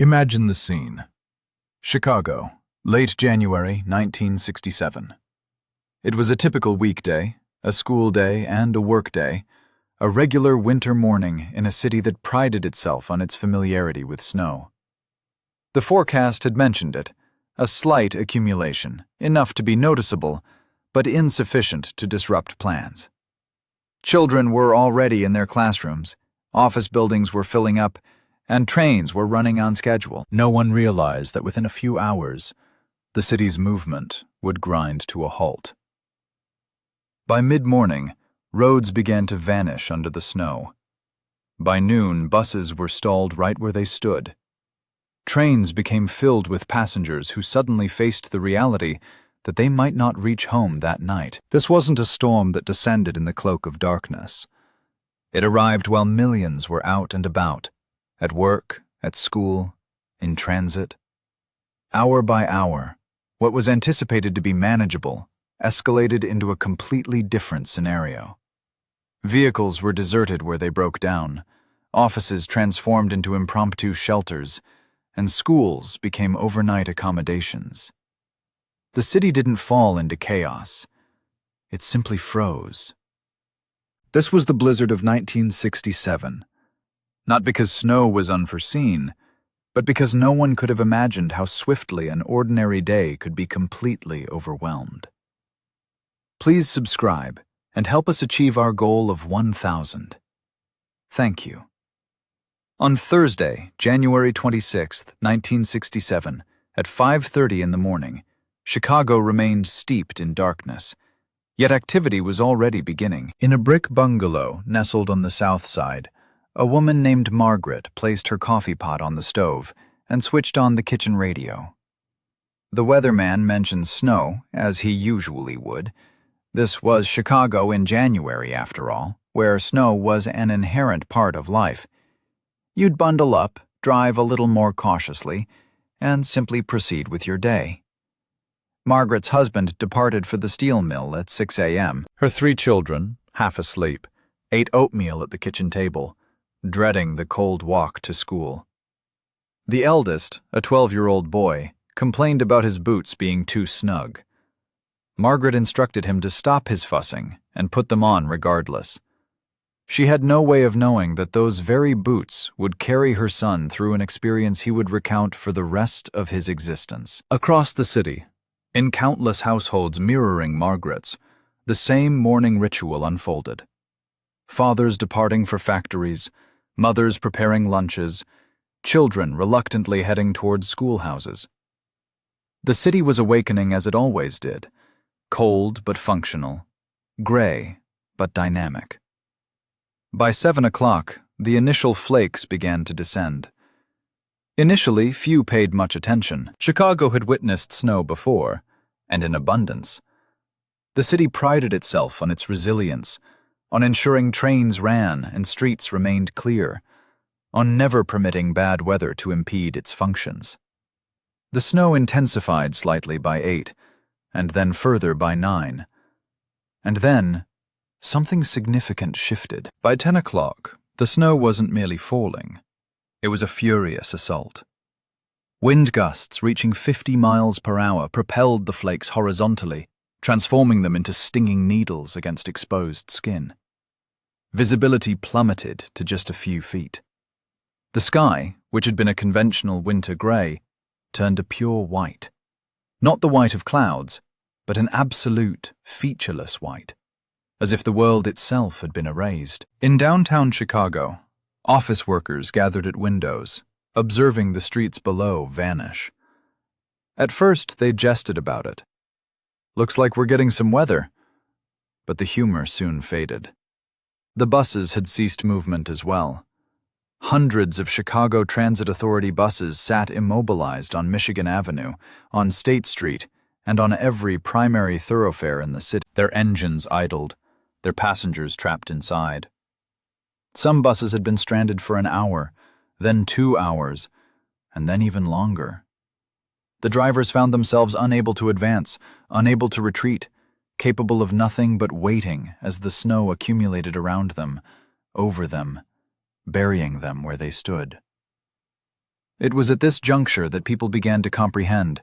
Imagine the scene. Chicago, late January 1967. It was a typical weekday, a school day and a work day, a regular winter morning in a city that prided itself on its familiarity with snow. The forecast had mentioned it, a slight accumulation, enough to be noticeable, but insufficient to disrupt plans. Children were already in their classrooms, office buildings were filling up, and trains were running on schedule. No one realized that within a few hours, the city's movement would grind to a halt. By mid-morning, roads began to vanish under the snow. By noon, buses were stalled right where they stood. Trains became filled with passengers who suddenly faced the reality that they might not reach home that night. This wasn't a storm that descended in the cloak of darkness. It arrived while millions were out and about, at work, at school, in transit. Hour by hour, what was anticipated to be manageable escalated into a completely different scenario. Vehicles were deserted where they broke down, offices transformed into impromptu shelters, and schools became overnight accommodations. The city didn't fall into chaos. It simply froze. This was the blizzard of 1967. Not because snow was unforeseen, but because no one could have imagined how swiftly an ordinary day could be completely overwhelmed. Please subscribe and help us achieve our goal of 1,000. Thank you. On Thursday, January 26, 1967, at 5:30 in the morning, Chicago remained steeped in darkness, yet activity was already beginning. In a brick bungalow nestled on the south side, a woman named Margaret placed her coffee pot on the stove and switched on the kitchen radio. The weatherman mentioned snow, as he usually would. This was Chicago in January, after all, where snow was an inherent part of life. You'd bundle up, drive a little more cautiously, and simply proceed with your day. Margaret's husband departed for the steel mill at 6 a.m. Her 3 children, half asleep, ate oatmeal at the kitchen table, dreading the cold walk to school. The eldest, a 12-year-old boy, complained about his boots being too snug. Margaret instructed him to stop his fussing and put them on regardless. She had no way of knowing that those very boots would carry her son through an experience he would recount for the rest of his existence. Across the city, in countless households mirroring Margaret's, the same morning ritual unfolded. Fathers departing for factories, mothers preparing lunches, children reluctantly heading towards schoolhouses. The city was awakening as it always did, cold but functional, gray but dynamic. By 7 o'clock, the initial flakes began to descend. Initially, few paid much attention. Chicago had witnessed snow before, and in abundance. The city prided itself on its resilience, on ensuring trains ran and streets remained clear, on never permitting bad weather to impede its functions. The snow intensified slightly by 8, and then further by 9. And then, something significant shifted. By 10 o'clock, the snow wasn't merely falling. It was a furious assault. Wind gusts reaching 50 miles per hour propelled the flakes horizontally, transforming them into stinging needles against exposed skin. Visibility plummeted to just a few feet. The sky, which had been a conventional winter gray, turned a pure white. Not the white of clouds, but an absolute, featureless white, as if the world itself had been erased. In downtown Chicago, office workers gathered at windows, observing the streets below vanish. At first, they jested about it. "Looks like we're getting some weather." But the humor soon faded. The buses had ceased movement as well. Hundreds of Chicago Transit Authority buses sat immobilized on Michigan Avenue, on State Street, and on every primary thoroughfare in the city. Their engines idled, their passengers trapped inside. Some buses had been stranded for an hour, then 2 hours, and then even longer. The drivers found themselves unable to advance, unable to retreat, capable of nothing but waiting as the snow accumulated around them, over them, burying them where they stood. It was at this juncture that people began to comprehend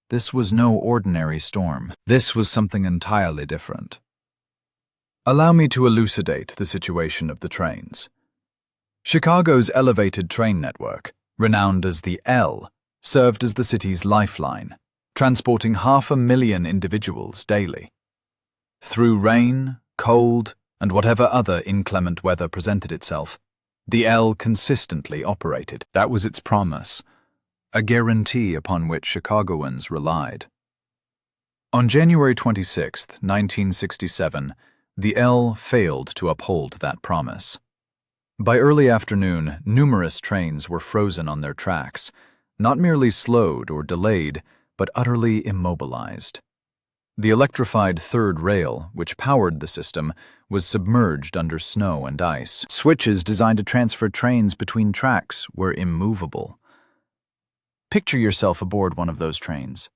this was no ordinary storm. This was something entirely different. Allow me to elucidate the situation of the trains. Chicago's elevated train network, renowned as the L, served as the city's lifeline, transporting 500,000 individuals daily. Through rain, cold, and whatever other inclement weather presented itself, the L consistently operated. That was its promise, a guarantee upon which Chicagoans relied. On January 26, 1967, the L failed to uphold that promise. By early afternoon, numerous trains were frozen on their tracks, not merely slowed or delayed, but utterly immobilized. The electrified third rail, which powered the system, was submerged under snow and ice. Switches designed to transfer trains between tracks were immovable. Picture yourself aboard one of those trains.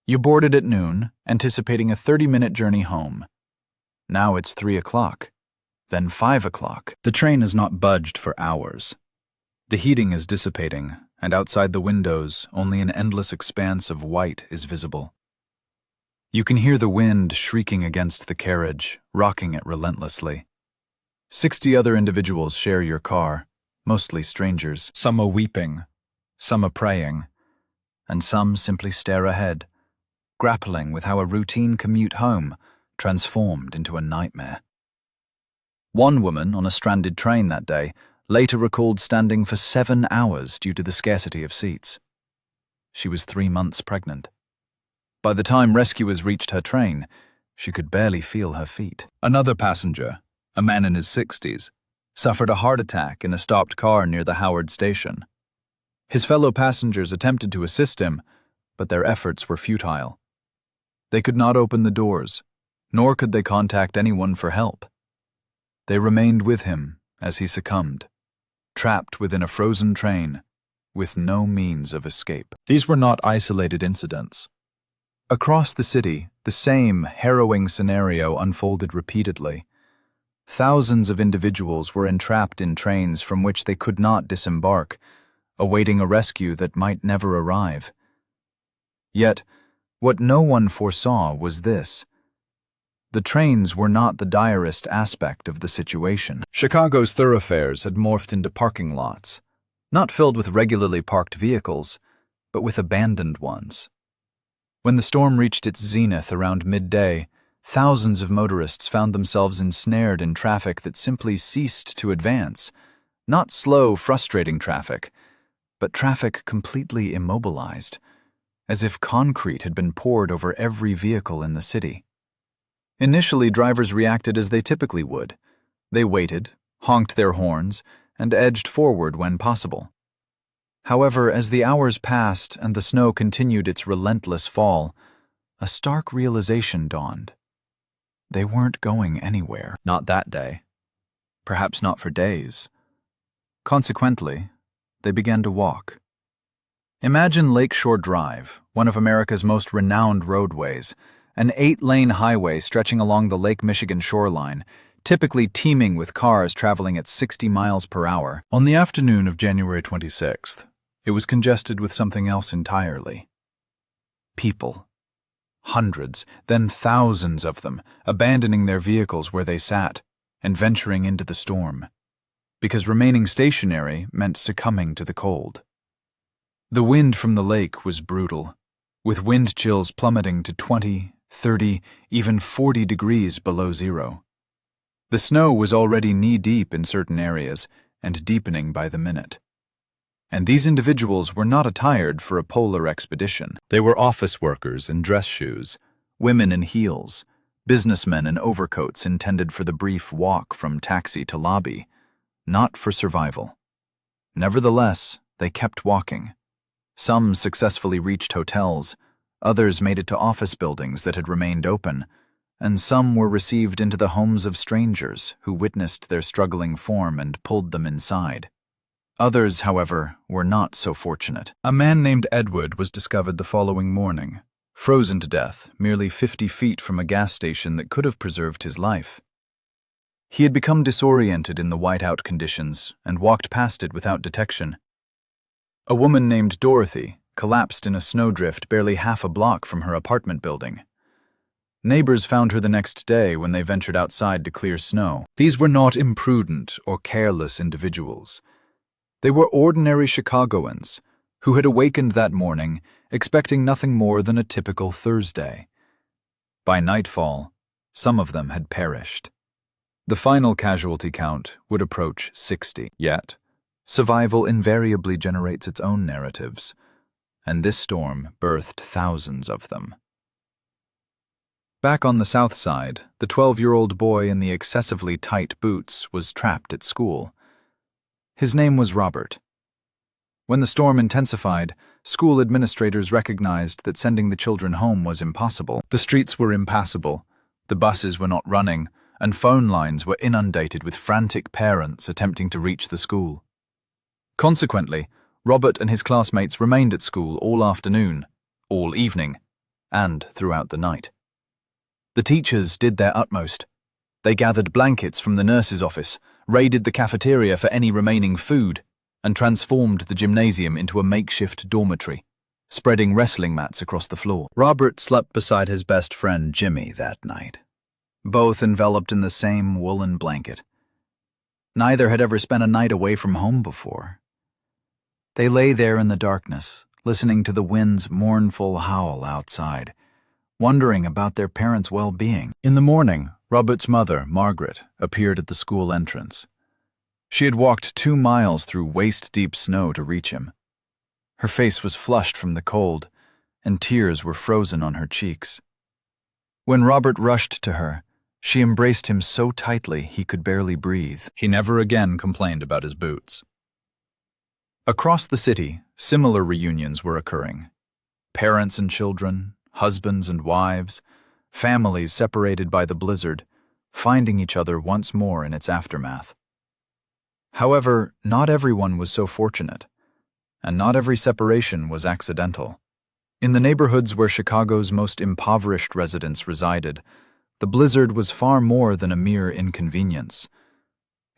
You boarded at noon, anticipating a 30-minute journey home. Now it's 3 o'clock, then 5 o'clock. The train has not budged for hours. The heating is dissipating, and outside the windows, only an endless expanse of white is visible. You can hear the wind shrieking against the carriage, rocking it relentlessly. 60 other individuals share your car, mostly strangers. Some are weeping, some are praying, and some simply stare ahead, grappling with how a routine commute home transformed into a nightmare. One woman on a stranded train that day later recalled standing for 7 hours due to the scarcity of seats. She was 3 months pregnant. By the time rescuers reached her train, she could barely feel her feet. Another passenger, a man in his 60s, suffered a heart attack in a stopped car near the Howard station. His fellow passengers attempted to assist him, but their efforts were futile. They could not open the doors, nor could they contact anyone for help. They remained with him as he succumbed, trapped within a frozen train, with no means of escape. These were not isolated incidents. Across the city, the same harrowing scenario unfolded repeatedly. Thousands of individuals were entrapped in trains from which they could not disembark, awaiting a rescue that might never arrive. Yet, what no one foresaw was this. The trains were not the direst aspect of the situation. Chicago's thoroughfares had morphed into parking lots, not filled with regularly parked vehicles, but with abandoned ones. When the storm reached its zenith around midday, thousands of motorists found themselves ensnared in traffic that simply ceased to advance. Not slow, frustrating traffic, but traffic completely immobilized, as if concrete had been poured over every vehicle in the city. Initially, drivers reacted as they typically would. They waited, honked their horns, and edged forward when possible. However, as the hours passed and the snow continued its relentless fall, a stark realization dawned. They weren't going anywhere. Not that day. Perhaps not for days. Consequently, they began to walk. Imagine Lakeshore Drive, one of America's most renowned roadways, an 8-lane highway stretching along the Lake Michigan shoreline, typically teeming with cars traveling at 60 miles per hour. On the afternoon of January 26th, it was congested with something else entirely. People. Hundreds, then thousands of them, abandoning their vehicles where they sat and venturing into the storm, because remaining stationary meant succumbing to the cold. The wind from the lake was brutal, with wind chills plummeting to 20, 30, even 40 degrees below zero. The snow was already knee-deep in certain areas and deepening by the minute. And these individuals were not attired for a polar expedition. They were office workers in dress shoes, women in heels, businessmen in overcoats intended for the brief walk from taxi to lobby, not for survival. Nevertheless, they kept walking. Some successfully reached hotels, others made it to office buildings that had remained open, and some were received into the homes of strangers who witnessed their struggling form and pulled them inside. Others, however, were not so fortunate. A man named Edward was discovered the following morning, frozen to death, merely 50 feet from a gas station that could have preserved his life. He had become disoriented in the whiteout conditions and walked past it without detection. A woman named Dorothy collapsed in a snowdrift barely half a block from her apartment building. Neighbors found her the next day when they ventured outside to clear snow. These were not imprudent or careless individuals. They were ordinary Chicagoans who had awakened that morning expecting nothing more than a typical Thursday. By nightfall, some of them had perished. The final casualty count would approach 60. Yet, survival invariably generates its own narratives, and this storm birthed thousands of them. Back on the south side, the 12-year-old boy in the excessively tight boots was trapped at school. His name was Robert. When the storm intensified, school administrators recognized that sending the children home was impossible. The streets were impassable, the buses were not running, and phone lines were inundated with frantic parents attempting to reach the school. Consequently, Robert and his classmates remained at school all afternoon, all evening, and throughout the night. The teachers did their utmost. They gathered blankets from the nurse's office, raided the cafeteria for any remaining food, and transformed the gymnasium into a makeshift dormitory, spreading wrestling mats across the floor. Robert slept beside his best friend Jimmy that night, both enveloped in the same woolen blanket. Neither had ever spent a night away from home before. They lay there in the darkness, listening to the wind's mournful howl outside, wondering about their parents' well-being. In the morning, Robert's mother, Margaret, appeared at the school entrance. She had walked 2 miles through waist-deep snow to reach him. Her face was flushed from the cold, and tears were frozen on her cheeks. When Robert rushed to her, she embraced him so tightly he could barely breathe. He never again complained about his boots. Across the city, similar reunions were occurring. Parents and children, husbands and wives, families separated by the blizzard, finding each other once more in its aftermath. However, not everyone was so fortunate, and not every separation was accidental. In the neighborhoods where Chicago's most impoverished residents resided, the blizzard was far more than a mere inconvenience.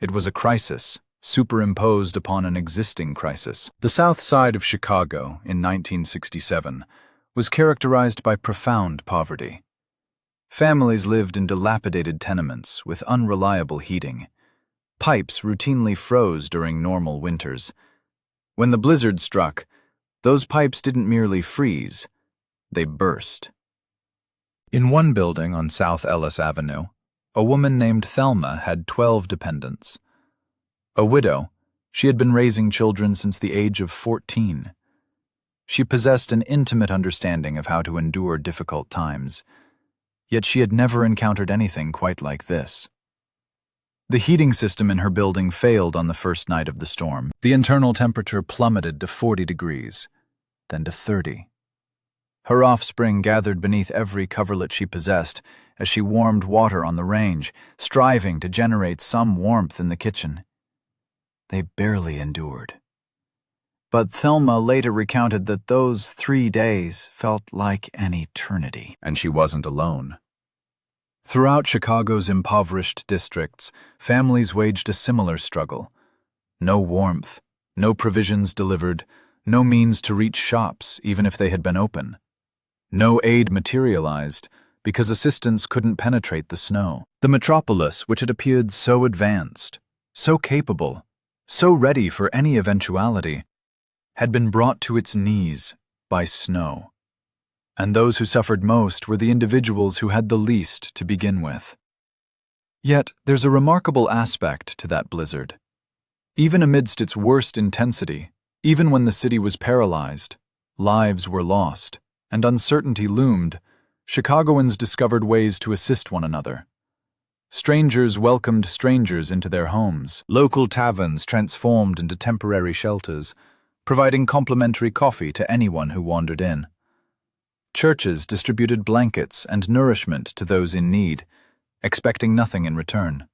It was a crisis, superimposed upon an existing crisis. The South Side of Chicago, in 1967, was characterized by profound poverty. Families lived in dilapidated tenements with unreliable heating. Pipes routinely froze during normal winters. When the blizzard struck, those pipes didn't merely freeze, they burst. In one building on South Ellis Avenue, a woman named Thelma had 12 dependents. A widow, she had been raising children since the age of 14. She possessed an intimate understanding of how to endure difficult times, yet she had never encountered anything quite like this. The heating system in her building failed on the first night of the storm. The internal temperature plummeted to 40 degrees, then to 30. Her offspring gathered beneath every coverlet she possessed as she warmed water on the range, striving to generate some warmth in the kitchen. They barely endured. But Thelma later recounted that those 3 days felt like an eternity. And she wasn't alone. Throughout Chicago's impoverished districts, families waged a similar struggle. No warmth, no provisions delivered, no means to reach shops even if they had been open. No aid materialized because assistance couldn't penetrate the snow. The metropolis, which had appeared so advanced, so capable, so ready for any eventuality, had been brought to its knees by snow. And those who suffered most were the individuals who had the least to begin with. Yet, there's a remarkable aspect to that blizzard. Even amidst its worst intensity, even when the city was paralyzed, lives were lost, and uncertainty loomed, Chicagoans discovered ways to assist one another. Strangers welcomed strangers into their homes. Local taverns transformed into temporary shelters, providing complimentary coffee to anyone who wandered in. Churches distributed blankets and nourishment to those in need, expecting nothing in return.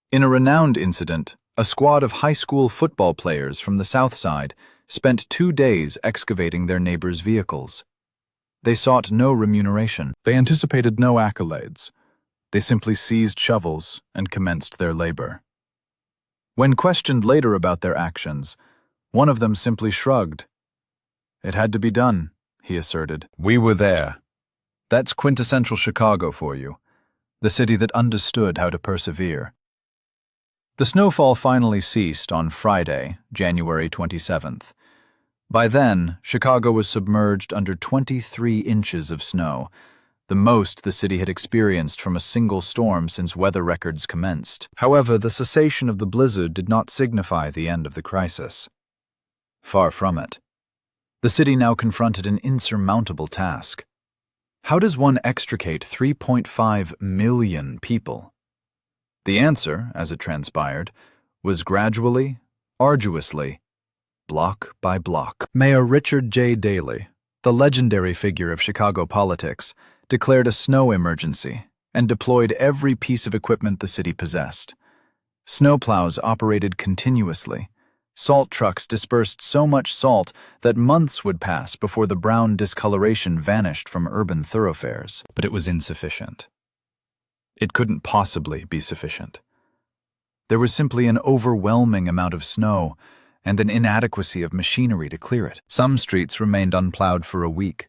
In a renowned incident, a squad of high school football players from the South Side spent 2 days excavating their neighbors' vehicles. They sought no remuneration. They anticipated no accolades. They simply seized shovels and commenced their labor. When questioned later about their actions, One of them simply shrugged. "It had to be done," he asserted. "We were there." That's quintessential Chicago for you, the city that understood how to persevere. The snowfall finally ceased on Friday, January 27th. By then, Chicago was submerged under 23 inches of snow, the most the city had experienced from a single storm since weather records commenced. However, the cessation of the blizzard did not signify the end of the crisis. Far from it. The city now confronted an insurmountable task. How does one extricate 3.5 million people? The answer, as it transpired, was gradually, arduously, block by block. Mayor Richard J. Daley, the legendary figure of Chicago politics, declared a snow emergency and deployed every piece of equipment the city possessed. Snowplows operated continuously. Salt trucks dispersed so much salt that months would pass before the brown discoloration vanished from urban thoroughfares. But it was insufficient. It couldn't possibly be sufficient. There was simply an overwhelming amount of snow and an inadequacy of machinery to clear it. Some streets remained unplowed for a week.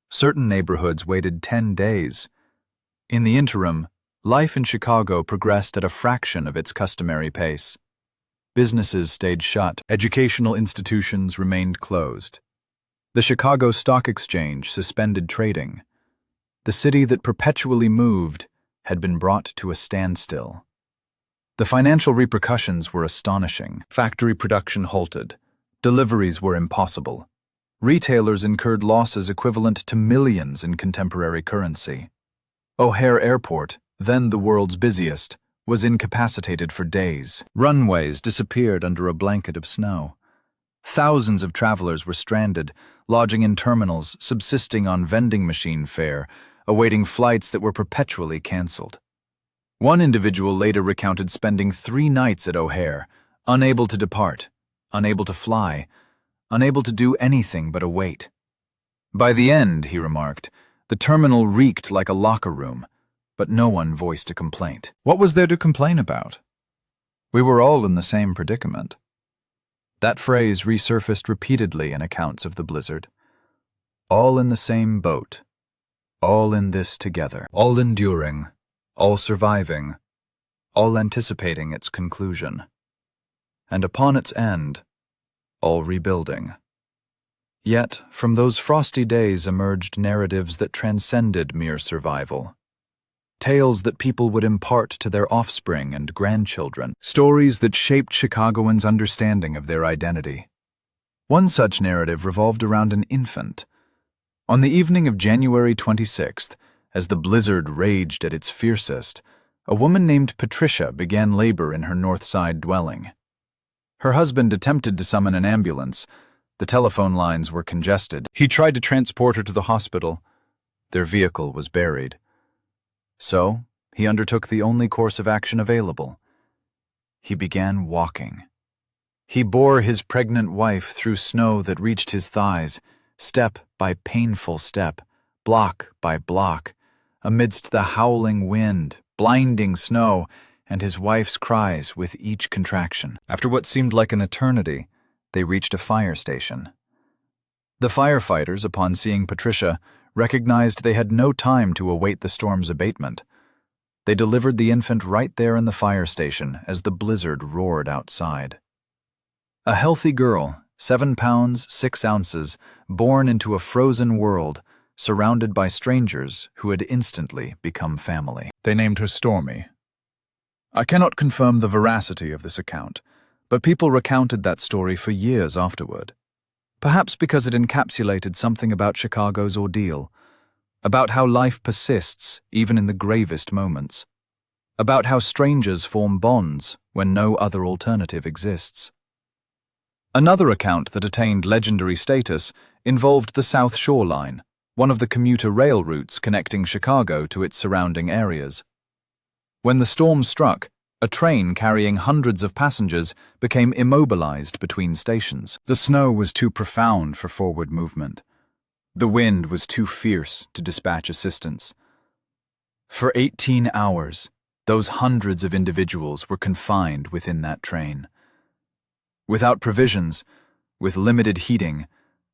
Certain neighborhoods waited 10 days. In the interim, life in Chicago progressed at a fraction of its customary pace. Businesses stayed shut. Educational institutions remained closed. The Chicago Stock Exchange suspended trading. The city that perpetually moved had been brought to a standstill. The financial repercussions were astonishing. Factory production halted. Deliveries were impossible. Retailers incurred losses equivalent to millions in contemporary currency. O'Hare Airport, then the world's busiest, was incapacitated for days. Runways disappeared under a blanket of snow. Thousands of travelers were stranded, lodging in terminals, subsisting on vending machine fare, awaiting flights that were perpetually canceled. One individual later recounted spending 3 nights at O'Hare, unable to depart, unable to fly, unable to do anything but await. By the end, he remarked, the terminal reeked like a locker room, but no one voiced a complaint. What was there to complain about? We were all in the same predicament. That phrase resurfaced repeatedly in accounts of the blizzard. All in the same boat. All in this together. All enduring. All surviving. All anticipating its conclusion. And upon its end, all rebuilding. Yet, from those frosty days emerged narratives that transcended mere survival. Tales that people would impart to their offspring and grandchildren. Stories that shaped Chicagoans' understanding of their identity. One such narrative revolved around an infant. On the evening of January 26th, as the blizzard raged at its fiercest, a woman named Patricia began labor in her North Side dwelling. Her husband attempted to summon an ambulance. The telephone lines were congested. He tried to transport her to the hospital. Their vehicle was buried. So, he undertook the only course of action available. He began walking. He bore his pregnant wife through snow that reached his thighs, step by painful step, block by block, amidst the howling wind, blinding snow, and his wife's cries with each contraction. After what seemed like an eternity, they reached a fire station. The firefighters, upon seeing Patricia, recognized they had no time to await the storm's abatement. They delivered the infant right there in the fire station as the blizzard roared outside. A healthy girl, 7 pounds, 6 ounces, born into a frozen world, surrounded by strangers who had instantly become family. They named her Stormy. I cannot confirm the veracity of this account, but people recounted that story for years afterward. Perhaps because it encapsulated something about Chicago's ordeal, about how life persists even in the gravest moments, about how strangers form bonds when no other alternative exists. Another account that attained legendary status involved the South Shore Line, one of the commuter rail routes connecting Chicago to its surrounding areas. When the storm struck, a train carrying hundreds of passengers became immobilized between stations. The snow was too profound for forward movement. The wind was too fierce to dispatch assistance. For 18 hours, those hundreds of individuals were confined within that train. Without provisions, with limited heating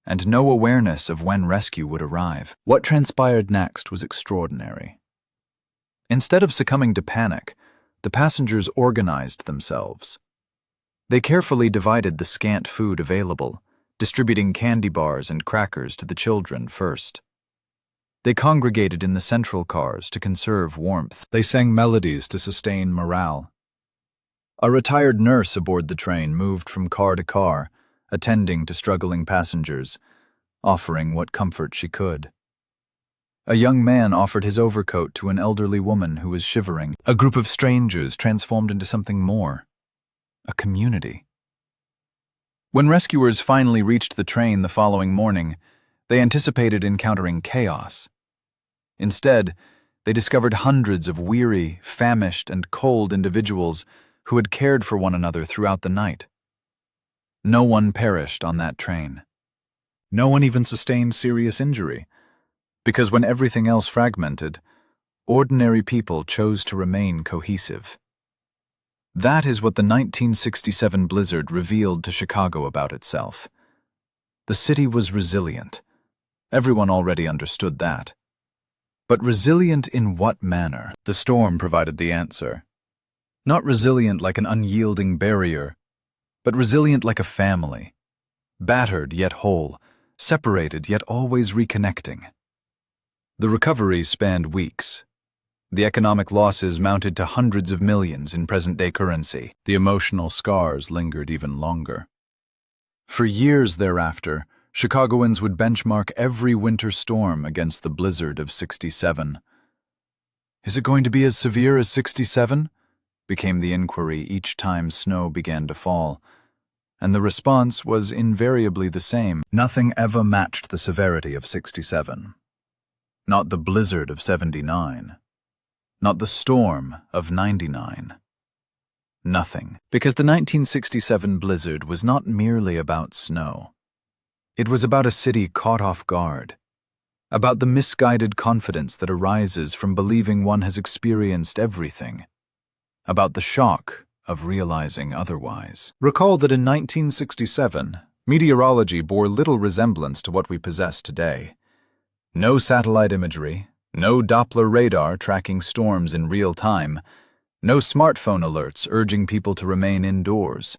and no awareness of when rescue would arrive. What transpired next was extraordinary. Instead of succumbing to panic, the passengers organized themselves. They carefully divided the scant food available, distributing candy bars and crackers to the children first. They congregated in the central cars to conserve warmth. They sang melodies to sustain morale. A retired nurse aboard the train moved from car to car, attending to struggling passengers, offering what comfort she could. A young man offered his overcoat to an elderly woman who was shivering. A group of strangers transformed into something more. A community. When rescuers finally reached the train the following morning, they anticipated encountering chaos. Instead, they discovered hundreds of weary, famished, and cold individuals who had cared for one another throughout the night. No one perished on that train. No one even sustained serious injury, because when everything else fragmented, ordinary people chose to remain cohesive. That is what the 1967 blizzard revealed to Chicago about itself. The city was resilient. Everyone already understood that. But resilient in what manner? The storm provided the answer. Not resilient like an unyielding barrier, but resilient like a family. Battered yet whole, separated yet always reconnecting. The recovery spanned weeks. The economic losses mounted to hundreds of millions in present-day currency. The emotional scars lingered even longer. For years thereafter, Chicagoans would benchmark every winter storm against the blizzard of '67. Is it going to be as severe as '67? Became the inquiry each time snow began to fall. And the response was invariably the same. Nothing ever matched the severity of '67. Not the blizzard of '79. Not the storm of '99. Nothing. Because the 1967 blizzard was not merely about snow. It was about a city caught off guard. About the misguided confidence that arises from believing one has experienced everything. About the shock of realizing otherwise. Recall that in 1967, meteorology bore little resemblance to what we possess today. No satellite imagery, no Doppler radar tracking storms in real time, no smartphone alerts urging people to remain indoors.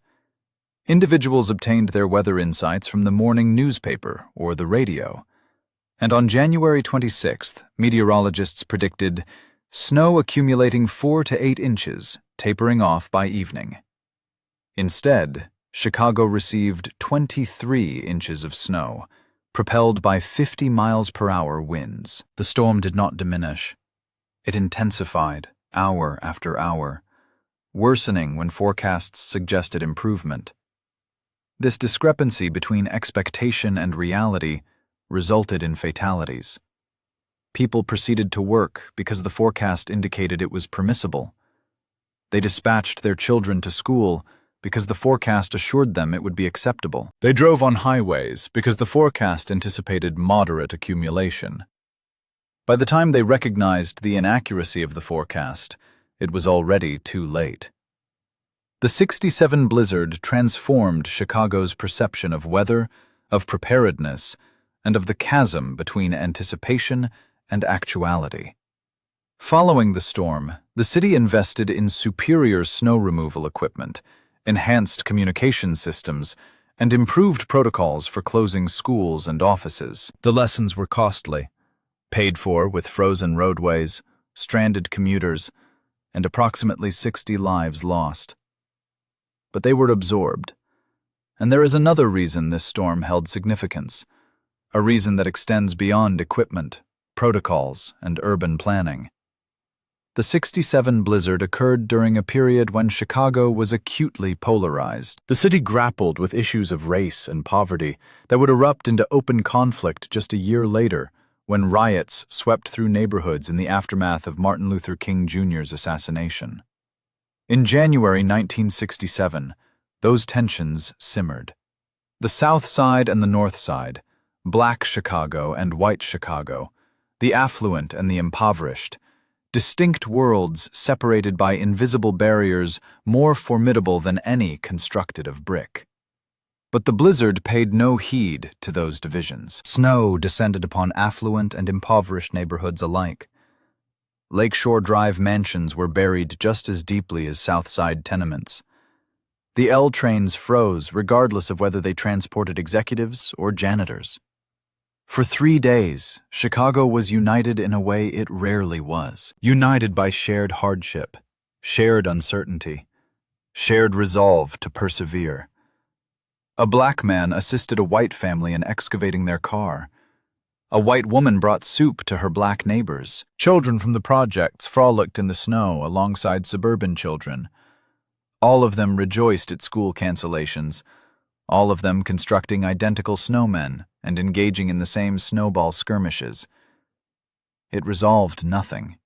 Individuals obtained their weather insights from the morning newspaper or the radio. And on January 26th, meteorologists predicted snow accumulating 4 to 8 inches, tapering off by evening. Instead, Chicago received 23 inches of snow, propelled by 50 miles per hour winds. The storm did not diminish. It intensified, hour after hour, worsening when forecasts suggested improvement. This discrepancy between expectation and reality resulted in fatalities. People proceeded to work because the forecast indicated it was permissible. They dispatched their children to school because the forecast assured them it would be acceptable. They drove on highways because the forecast anticipated moderate accumulation. By the time they recognized the inaccuracy of the forecast, it was already too late. The '67 blizzard transformed Chicago's perception of weather, of preparedness, and of the chasm between anticipation and actuality. Following the storm, the city invested in superior snow removal equipment, enhanced communication systems, and improved protocols for closing schools and offices. The lessons were costly, paid for with frozen roadways, stranded commuters, and approximately 60 lives lost. But they were absorbed. And there is another reason this storm held significance, a reason that extends beyond equipment, protocols, and urban planning. The '67 blizzard occurred during a period when Chicago was acutely polarized. The city grappled with issues of race and poverty that would erupt into open conflict just a year later, when riots swept through neighborhoods in the aftermath of Martin Luther King Jr.'s assassination. In January 1967, those tensions simmered. The South Side and the North Side, Black Chicago and White Chicago, the affluent and the impoverished, distinct worlds separated by invisible barriers more formidable than any constructed of brick. But the blizzard paid no heed to those divisions. Snow descended upon affluent and impoverished neighborhoods alike. Lakeshore Drive mansions were buried just as deeply as Southside tenements. The L trains froze regardless of whether they transported executives or janitors. For 3 days, Chicago was united in a way it rarely was. United by shared hardship, shared uncertainty, shared resolve to persevere. A black man assisted a white family in excavating their car. A white woman brought soup to her black neighbors. Children from the projects frolicked in the snow alongside suburban children. All of them rejoiced at school cancellations, all of them constructing identical snowmen and engaging in the same snowball skirmishes. It resolved nothing.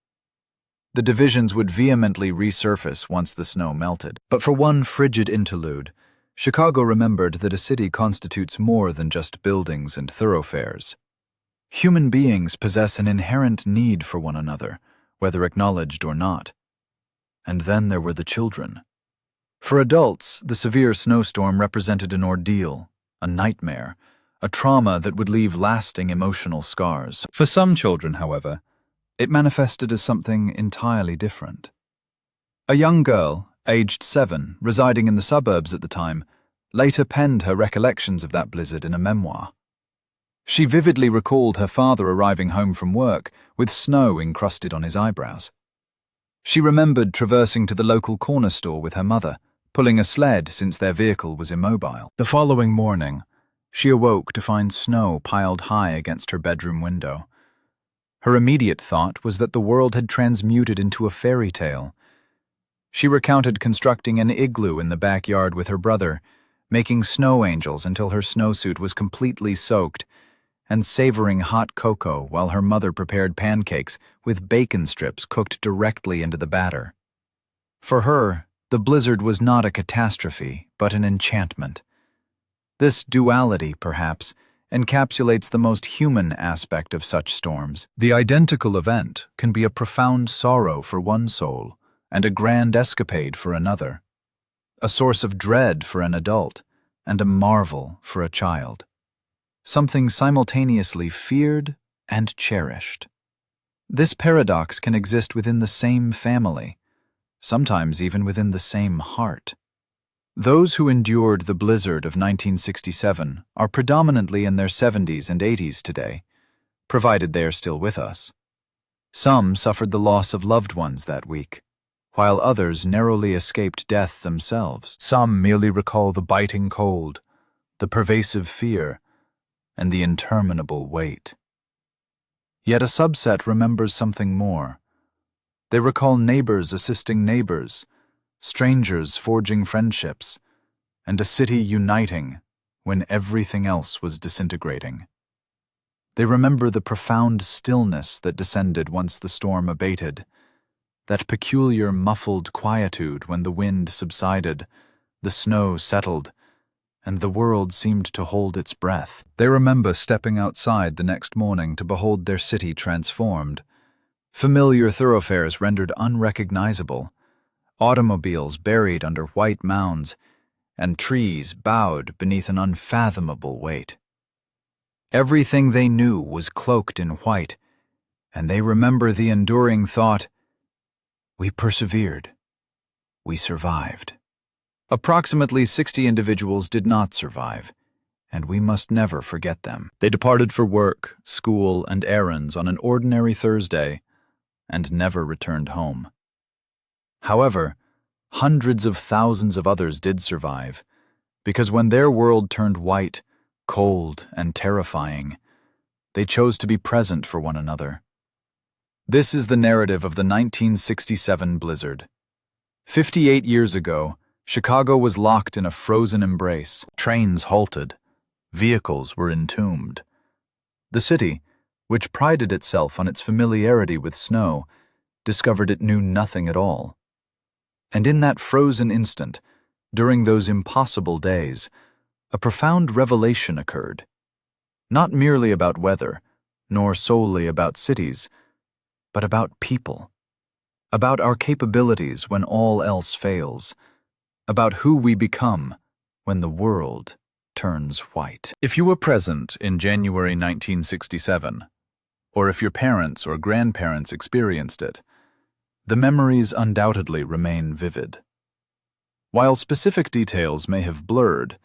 The divisions would vehemently resurface once the snow melted. But for one frigid interlude, Chicago remembered that a city constitutes more than just buildings and thoroughfares. Human beings possess an inherent need for one another, whether acknowledged or not. And then there were the children. For adults, the severe snowstorm represented an ordeal, a nightmare, a trauma that would leave lasting emotional scars. For some children, however, it manifested as something entirely different. A young girl, aged 7, residing in the suburbs at the time, later penned her recollections of that blizzard in a memoir. She vividly recalled her father arriving home from work with snow encrusted on his eyebrows. She remembered traversing to the local corner store with her mother, pulling a sled since their vehicle was immobile. The following morning, she awoke to find snow piled high against her bedroom window. Her immediate thought was that the world had transmuted into a fairy tale. She recounted constructing an igloo in the backyard with her brother, making snow angels until her snowsuit was completely soaked, and savoring hot cocoa while her mother prepared pancakes with bacon strips cooked directly into the batter. For her, the blizzard was not a catastrophe, but an enchantment. This duality, perhaps, encapsulates the most human aspect of such storms. The identical event can be a profound sorrow for one soul and a grand escapade for another, a source of dread for an adult and a marvel for a child. Something simultaneously feared and cherished. This paradox can exist within the same family, sometimes even within the same heart. Those who endured the blizzard of 1967 are predominantly in their 70s and 80s today, provided they are still with us. Some suffered the loss of loved ones that week, while others narrowly escaped death themselves. Some merely recall the biting cold, the pervasive fear, and the interminable wait. Yet a subset remembers something more. They recall neighbors assisting neighbors, strangers forging friendships, and a city uniting when everything else was disintegrating. They remember the profound stillness that descended once the storm abated, that peculiar muffled quietude when the wind subsided, the snow settled, and the world seemed to hold its breath. They remember stepping outside the next morning to behold their city transformed, familiar thoroughfares rendered unrecognizable, automobiles buried under white mounds, and trees bowed beneath an unfathomable weight. Everything they knew was cloaked in white, and they remember the enduring thought, "We persevered. We survived." Approximately 60 individuals did not survive, and we must never forget them. They departed for work, school, and errands on an ordinary Thursday and never returned home. However, hundreds of thousands of others did survive, because when their world turned white, cold, and terrifying, they chose to be present for one another. This is the narrative of the 1967 blizzard. 58 years ago, Chicago was locked in a frozen embrace. Trains halted. Vehicles were entombed. The city, which prided itself on its familiarity with snow, discovered it knew nothing at all. And in that frozen instant, during those impossible days, a profound revelation occurred. Not merely about weather, nor solely about cities, but about people. About our capabilities when all else fails. About who we become when the world turns white. If you were present in January 1967, or if your parents or grandparents experienced it, the memories undoubtedly remain vivid. While specific details may have blurred,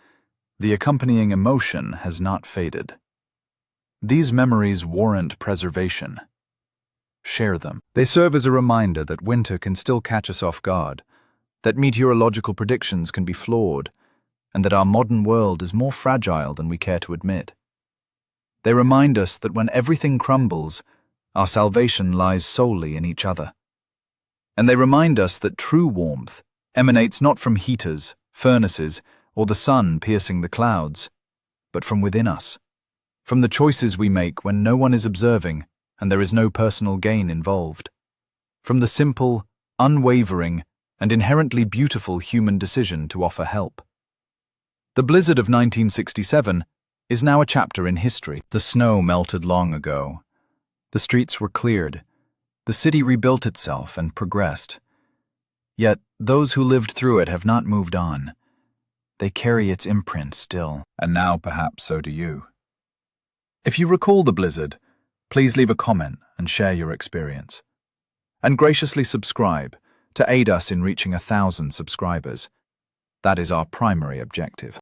the accompanying emotion has not faded. These memories warrant preservation. Share them. They serve as a reminder that winter can still catch us off guard, that meteorological predictions can be flawed, and that our modern world is more fragile than we care to admit. They remind us that when everything crumbles, our salvation lies solely in each other. And they remind us that true warmth emanates not from heaters, furnaces, or the sun piercing the clouds, but from within us, from the choices we make when no one is observing and there is no personal gain involved, from the simple, unwavering, and inherently beautiful human decision to offer help. The blizzard of 1967 is now a chapter in history. The snow melted long ago. The streets were cleared. The city rebuilt itself and progressed. Yet those who lived through it have not moved on. They carry its imprint still. And now perhaps so do you. If you recall the blizzard, please leave a comment and share your experience. And graciously subscribe to aid us in reaching 1,000 subscribers. That is our primary objective.